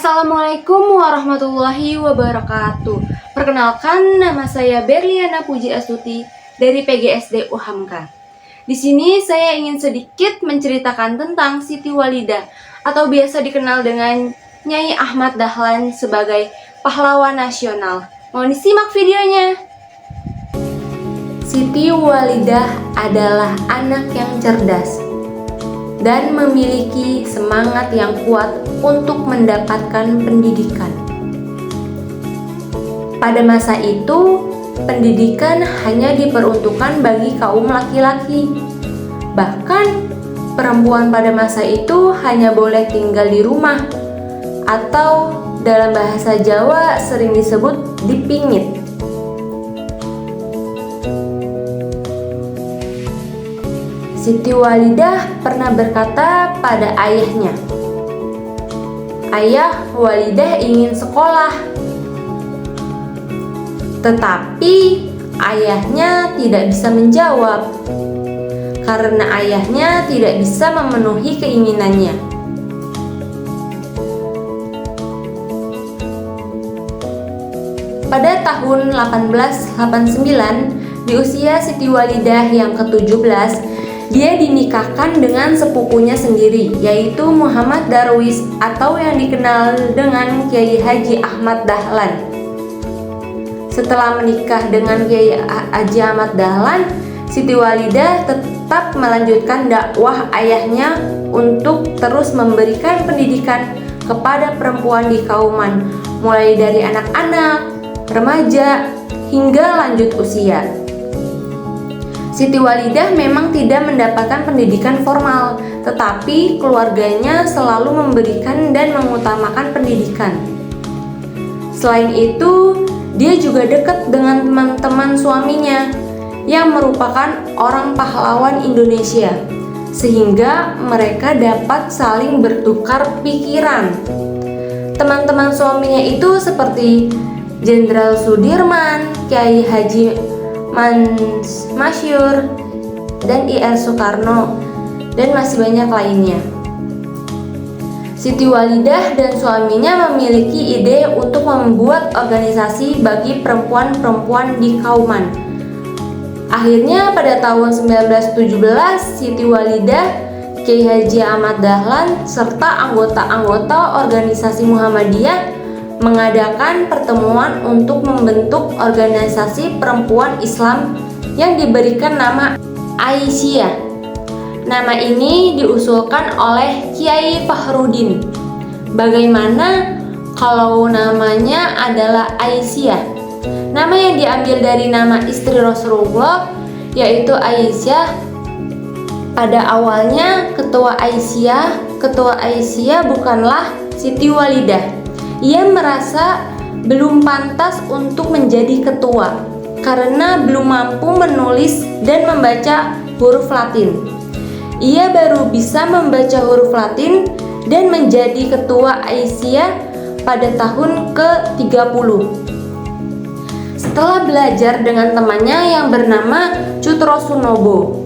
Assalamualaikum warahmatullahi wabarakatuh. Perkenalkan, nama saya Berliana Puji Astuti dari PGSD UHAMKA. Di sini saya ingin sedikit menceritakan tentang Siti Walidah atau biasa dikenal dengan Nyai Ahmad Dahlan sebagai pahlawan nasional. Mau disimak videonya? Siti Walidah adalah anak yang cerdas dan memiliki semangat yang kuat untuk mendapatkan pendidikan. Pada masa itu, pendidikan hanya diperuntukkan bagi kaum laki-laki. Bahkan, perempuan pada masa itu hanya boleh tinggal di rumah, atau dalam bahasa Jawa sering disebut dipingit. Siti Walidah pernah berkata pada ayahnya, "Ayah, Walidah ingin sekolah." Tetapi ayahnya tidak bisa menjawab karena ayahnya tidak bisa memenuhi keinginannya. Pada tahun 1889, di usia Siti Walidah yang ke-17, dia dinikahkan dengan sepupunya sendiri, yaitu Muhammad Darwis atau yang dikenal dengan Kiai Haji Ahmad Dahlan. Setelah menikah dengan Kiai Haji Ahmad Dahlan, Siti Walidah tetap melanjutkan dakwah ayahnya untuk terus memberikan pendidikan kepada perempuan di kauman, mulai dari anak-anak, remaja, hingga lanjut usia. Siti Walidah memang tidak mendapatkan pendidikan formal, tetapi keluarganya selalu memberikan dan mengutamakan pendidikan. Selain itu, dia juga dekat dengan teman-teman suaminya yang merupakan orang pahlawan Indonesia, sehingga mereka dapat saling bertukar pikiran. Teman-teman suaminya itu seperti Jenderal Sudirman, Kiai Haji Masyur, dan I.R. Soekarno, dan masih banyak lainnya. Siti Walidah dan suaminya memiliki ide untuk membuat organisasi bagi perempuan-perempuan di kauman. Akhirnya pada tahun 1917, Siti Walidah, Kiai Haji Ahmad Dahlan, serta anggota-anggota organisasi Muhammadiyah mengadakan pertemuan untuk membentuk organisasi perempuan Islam yang diberikan nama Aisyah. Nama ini diusulkan oleh Kiai Fahrudin. Bagaimana kalau namanya adalah Aisyah? Nama yang diambil dari nama istri Rasulullah, yaitu Aisyah. Pada awalnya ketua Aisyah bukanlah Siti Walidah. Ia merasa belum pantas untuk menjadi ketua karena belum mampu menulis dan membaca huruf Latin. Ia baru bisa membaca huruf Latin dan menjadi ketua Aisyah pada tahun ke-30. Setelah belajar dengan temannya yang bernama Cutro-Sunobo.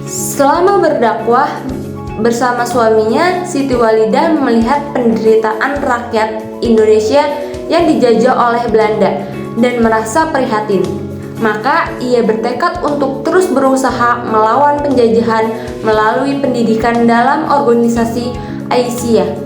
Selama berdakwah bersama suaminya, Siti Walidah melihat penderitaan rakyat Indonesia yang dijajah oleh Belanda dan merasa prihatin. Maka ia bertekad untuk terus berusaha melawan penjajahan melalui pendidikan dalam organisasi Aisyah.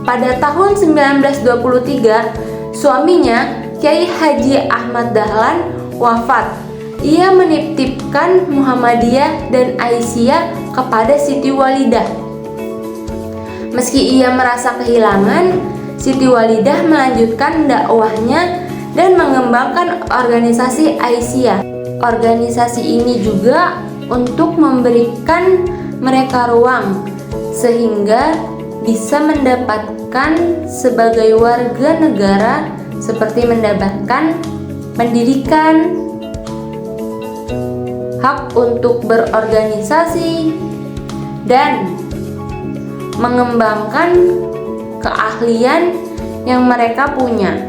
Pada tahun 1923, suaminya Kiai Haji Ahmad Dahlan wafat. Ia menitipkan Muhammadiyah dan Aisyah kepada Siti Walidah. Meski ia merasa kehilangan, Siti Walidah melanjutkan dakwahnya dan mengembangkan organisasi Aisyah. Organisasi ini juga untuk memberikan mereka ruang sehingga bisa mendapatkan sebagai warga negara seperti mendapatkan pendidikan, hak untuk berorganisasi, dan mengembangkan keahlian yang mereka punya.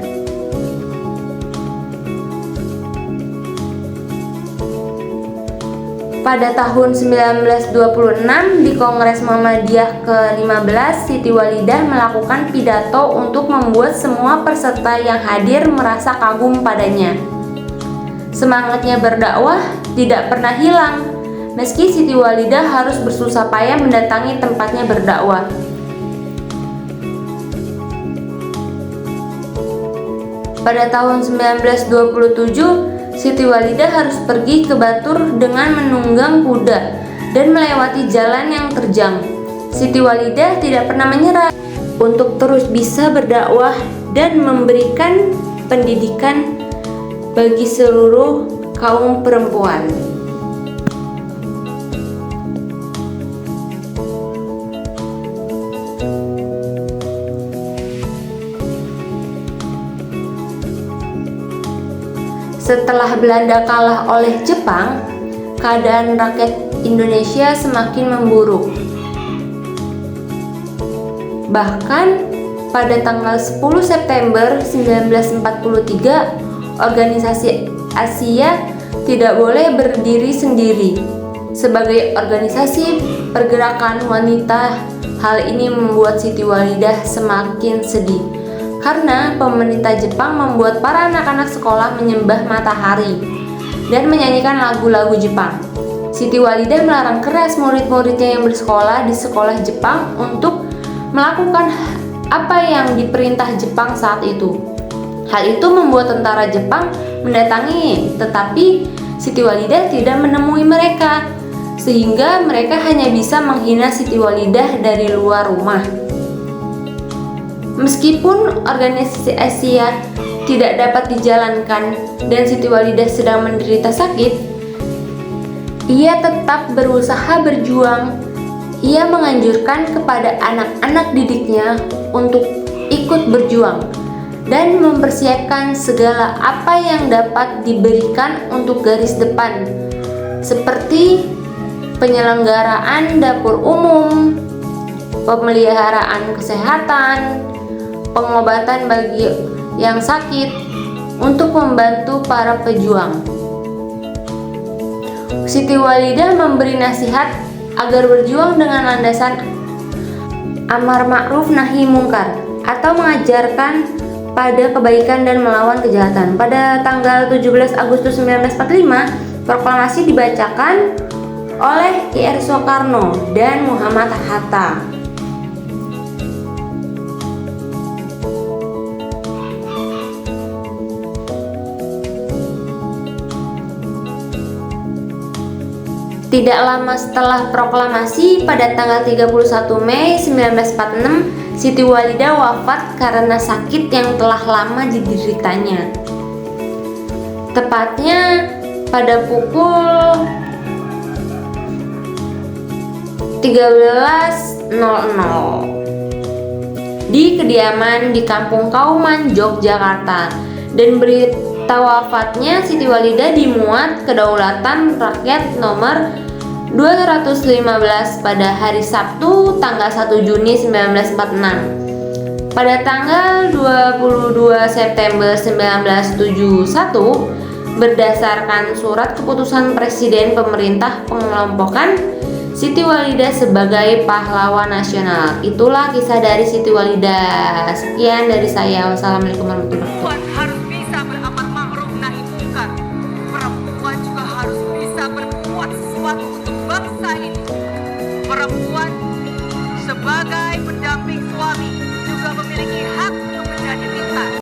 Pada tahun 1926 di Kongres Muhammadiyah ke-15, Siti Walidah melakukan pidato untuk membuat semua peserta yang hadir merasa kagum padanya. Semangatnya berdakwah tidak pernah hilang, meski Siti Walidah harus bersusah payah mendatangi tempatnya berdakwah. Pada tahun 1927, Siti Walidah harus pergi ke Batur dengan menunggang kuda dan melewati jalan yang terjang. Siti Walidah tidak pernah menyerah untuk terus bisa berdakwah dan memberikan pendidikan bagi seluruh kaum perempuan. Setelah Belanda kalah oleh Jepang, keadaan rakyat Indonesia semakin memburuk. Bahkan pada tanggal 10 September 1943, organisasi Asia tidak boleh berdiri sendiri sebagai organisasi pergerakan wanita. Hal ini membuat Siti Walidah semakin sedih karena pemerintah Jepang membuat para anak-anak sekolah menyembah matahari dan menyanyikan lagu-lagu Jepang. Siti Walidah melarang keras murid-muridnya yang bersekolah di sekolah Jepang untuk melakukan apa yang diperintah Jepang saat itu. Hal itu membuat tentara Jepang mendatangi, tetapi Siti Walidah tidak menemui mereka, sehingga mereka hanya bisa menghina Siti Walidah dari luar rumah. Meskipun organisasi Asia tidak dapat dijalankan dan Siti Walidah sedang menderita sakit, ia tetap berusaha berjuang. Ia menganjurkan kepada anak-anak didiknya untuk ikut berjuang dan mempersiapkan segala apa yang dapat diberikan untuk garis depan, seperti penyelenggaraan dapur umum, pemeliharaan kesehatan, pengobatan bagi yang sakit, untuk membantu para pejuang. Siti Walidah memberi nasihat agar berjuang dengan landasan amar ma'ruf nahi mungkar atau mengajarkan pada kebaikan dan melawan kejahatan. Pada tanggal 17 Agustus 1945, proklamasi dibacakan oleh I.R. Soekarno dan Muhammad Hatta. Tidak lama setelah proklamasi, pada tanggal 31 Mei 1946, Siti Walidah wafat karena sakit yang telah lama dideritanya. Tepatnya pada pukul 13.00 di kediaman di Kampung Kauman, Yogyakarta, dan berita wafatnya Siti Walidah dimuat Kedaulatan Rakyat nomor 215 pada hari Sabtu tanggal 1 Juni 1946. Pada tanggal 22 September 1971, berdasarkan surat keputusan Presiden Pemerintah pengelompokan Siti Walidah sebagai pahlawan nasional. Itulah kisah dari Siti Walidah. Sekian dari saya. Wassalamualaikum warahmatullahi wabarakatuh. Perempuan harus bisa beramar ma'ruf nahi mungkar. Perempuan juga harus bisa berbuat sesuatu untuk bangsa ini. Perempuan sebagai